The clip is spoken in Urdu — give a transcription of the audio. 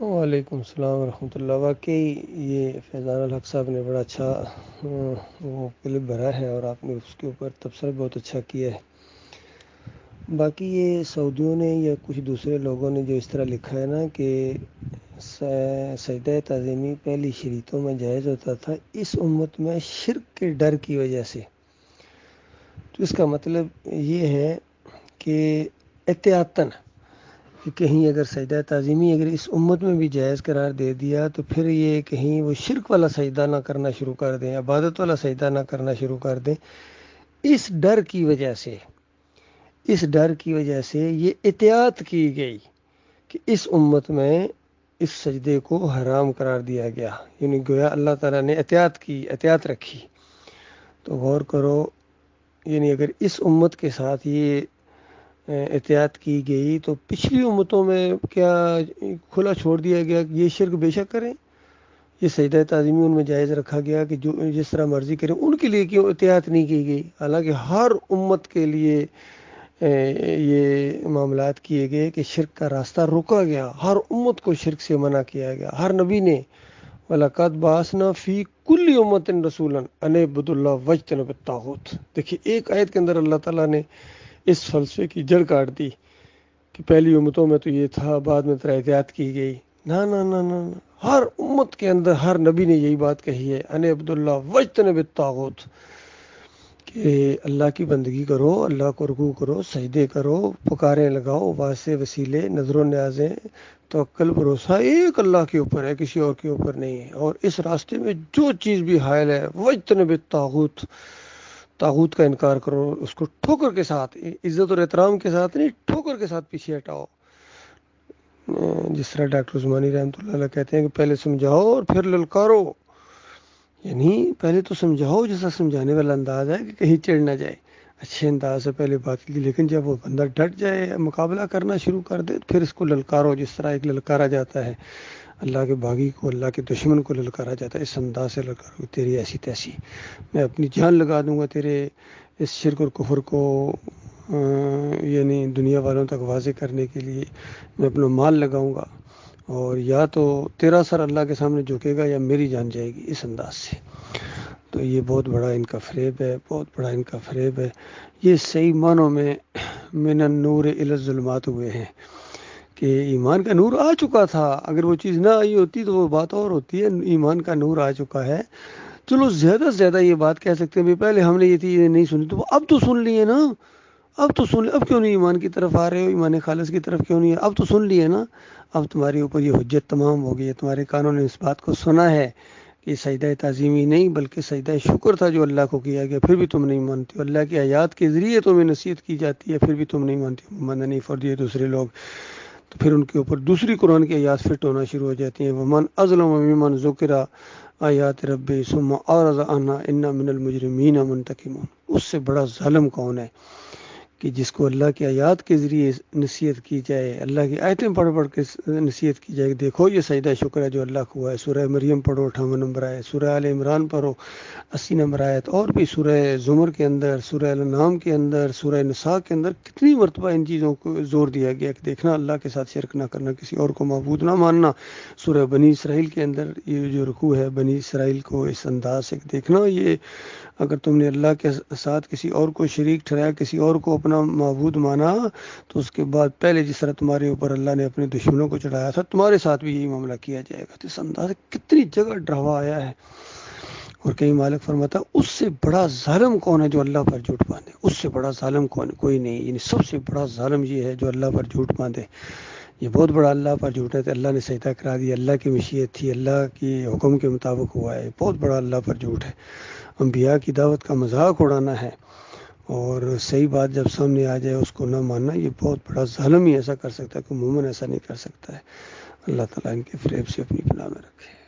وعلیکم السلام ورحمۃ اللہ۔ واقعی یہ فیضان الحق صاحب نے بڑا اچھا وہ کلپ بھرا ہے اور آپ نے اس کے اوپر تبصرہ بہت اچھا کیا ہے۔ باقی یہ سعودیوں نے یا کچھ دوسرے لوگوں نے جو اس طرح لکھا ہے نا کہ سجدہ تعظیمی پہلی شریعتوں میں جائز ہوتا تھا، اس امت میں شرک کے ڈر کی وجہ سے، تو اس کا مطلب یہ ہے کہ احتیاطاً کہ کہیں اگر سجدہ تعظیمی اگر اس امت میں بھی جائز قرار دے دیا تو پھر یہ کہیں وہ شرک والا سجدہ نہ کرنا شروع کر دیں، عبادت والا سجدہ نہ کرنا شروع کر دیں۔ اس ڈر کی وجہ سے یہ احتیاط کی گئی کہ اس امت میں اس سجدے کو حرام قرار دیا گیا، یعنی گویا اللہ تعالیٰ نے احتیاط رکھی۔ تو غور کرو، یعنی اگر اس امت کے ساتھ یہ احتیاط کی گئی تو پچھلی امتوں میں کیا کھلا چھوڑ دیا گیا کہ یہ شرک بے شک کریں؟ یہ سجدہ تعظیمی ان میں جائز رکھا گیا کہ جو جس طرح مرضی کریں، ان کے لیے کیوں احتیاط نہیں کی گئی؟ حالانکہ ہر امت کے لیے یہ معاملات کیے گئے کہ شرک کا راستہ روکا گیا، ہر امت کو شرک سے منع کیا گیا، ہر نبی نے وَلَقَدْ بَعَثْنَا فِي كُلِّ أُمَّةٍ رَسُولًا أَنِ اعْبُدُوا اللَّهَ وَاجْتَنِبُوا الطَّاغُوتَ۔ دیکھیے ایک آیت کے اندر اللہ تعالیٰ نے اس فلسفے کی جڑ کاٹ دی کہ پہلی امتوں میں تو یہ تھا، بعد میں ترا احتیاط کی گئی۔ نہ نہ نہ نہ، ہر امت کے اندر ہر نبی نے یہی بات کہی ہے، أَنِ اعْبُدُوا اللَّهَ وَاجْتَنِبُوا الطَّاغُوتَ، کہ اللہ کی بندگی کرو، اللہ کو رکوع کرو، سجدے کرو، پکاریں لگاؤ، واسطے وسیلے، نظر و نیازیں، توکل بھروسہ ایک اللہ کے اوپر ہے، کسی اور کے اوپر نہیں ہے۔ اور اس راستے میں جو چیز بھی حائل ہے، وَاجْتَنِبُوا الطَّاغُوتَ، طاغوت کا انکار کرو، اس کو ٹھوکر کے ساتھ، عزت اور احترام کے ساتھ نہیں، ٹھوکر کے ساتھ پیچھے ہٹاؤ۔ جس طرح ڈاکٹر عثمانی رحمۃ اللہ علیہ کہتے ہیں کہ پہلے سمجھاؤ اور پھر للکارو، یعنی پہلے تو سمجھاؤ جیسا سمجھانے والا انداز ہے کہ کہیں چڑھ نہ جائے، اچھے انداز سے پہلے بات کی، لیکن جب وہ بندہ ڈٹ جائے، مقابلہ کرنا شروع کر دے، پھر اس کو للکارو، جس طرح ایک للکارا جاتا ہے اللہ کے باغی کو، اللہ کے دشمن کو للکارا جاتا ہے، اس انداز سے للکارو، تیری ایسی تیسی، میں اپنی جان لگا دوں گا تیرے اس شرک اور کفر کو یعنی دنیا والوں تک واضح کرنے کے لیے میں اپنا مال لگاؤں گا، اور یا تو تیرا سر اللہ کے سامنے جھکے گا یا میری جان جائے گی، اس انداز سے۔ تو یہ بہت بڑا ان کا فریب ہے، یہ صحیح معنوں میں من النور الی الظلمات ہوئے ہیں کہ ایمان کا نور آ چکا تھا، اگر وہ چیز نہ آئی ہوتی تو وہ بات اور ہوتی ہے۔ ایمان کا نور آ چکا ہے، چلو زیادہ سے زیادہ یہ بات کہہ سکتے ہیں پہلے ہم نے یہ چیزیں نہیں سنی، تو اب تو سن لیے نا، اب کیوں نہیں ایمان کی طرف آ رہے ہو، ایمان خالص کی طرف کیوں نہیں ہے؟ اب تو سن لیے نا، اب تمہارے اوپر یہ حجت تمام ہو گئی ہے، تمہارے کانوں نے اس بات کو سنا ہے کہ سجدہ تعظیمی نہیں بلکہ سجدہ شکر تھا جو اللہ کو کیا گیا، پھر بھی تم نہیں مانتے ہو، اللہ کی آیات کے ذریعے تمہیں نصیحت کی جاتی ہے، پھر بھی تم نہیں مانتے ہو، ماننے فر دیے دوسرے لوگ، تو پھر ان کے اوپر دوسری قرآن کی آیات فٹ ہونا شروع ہو جاتی ہیں۔ ومن اظلم ممن ذکر آیات ربی ثم اعرض عنها انا من المجرمین منتقمون، اس سے بڑا ظالم کون ہے کہ جس کو اللہ کی آیات کے ذریعے نصیحت کی جائے، اللہ کی آیتیں پڑھ کے نصیحت کی جائے، دیکھو یہ سجدہ شکر ہے جو اللہ کو ہوا ہے۔ سورہ مریم پڑھو 58 نمبر آیت، سورہ آل عمران پڑھو 80 نمبر آیت، اور بھی سورہ زمر کے اندر، سورہ الانعام کے اندر، سورہ نساء کے اندر کتنی مرتبہ ان چیزوں کو زور دیا گیا کہ دیکھنا اللہ کے ساتھ شرک نہ کرنا، کسی اور کو معبود نہ ماننا۔ سورہ بنی اسرائیل کے اندر یہ جو رکوع ہے بنی اسرائیل کو اس انداز سے دیکھنا، یہ اگر تم نے اللہ کے ساتھ کسی اور کو شریک ٹھہرایا، کسی اور کو اپنا معبود مانا، تو اس کے بعد پہلے جس طرح تمہارے اوپر اللہ نے اپنے دشمنوں کو چڑھایا تھا، تمہارے ساتھ بھی یہی معاملہ کیا جائے گا۔ تو اس انداز سے کتنی جگہ ڈراوا آیا ہے، اور کئی مالک فرماتا اس سے بڑا ظالم کون ہے جو اللہ پر جھوٹ باندھے، اس سے بڑا ظالم کون ہے؟ کوئی نہیں، یعنی سب سے بڑا ظالم یہ ہے جو اللہ پر جھوٹ باندھے۔ یہ بہت بڑا اللہ پر جھوٹ ہے کہ اللہ نے سجدہ کرا دیا، اللہ کی مشیت تھی، اللہ کی حکم کے مطابق ہوا ہے، بہت بڑا اللہ پر جھوٹ ہے۔ انبیاء کی دعوت کا مذاق اڑانا ہے اور صحیح بات جب سامنے آ جائے اس کو نہ ماننا، یہ بہت بڑا ظالم ہی ایسا کر سکتا ہے، کوئی مومن ایسا نہیں کر سکتا ہے۔ اللہ تعالیٰ ان کے فریب سے اپنی پناہ میں رکھے۔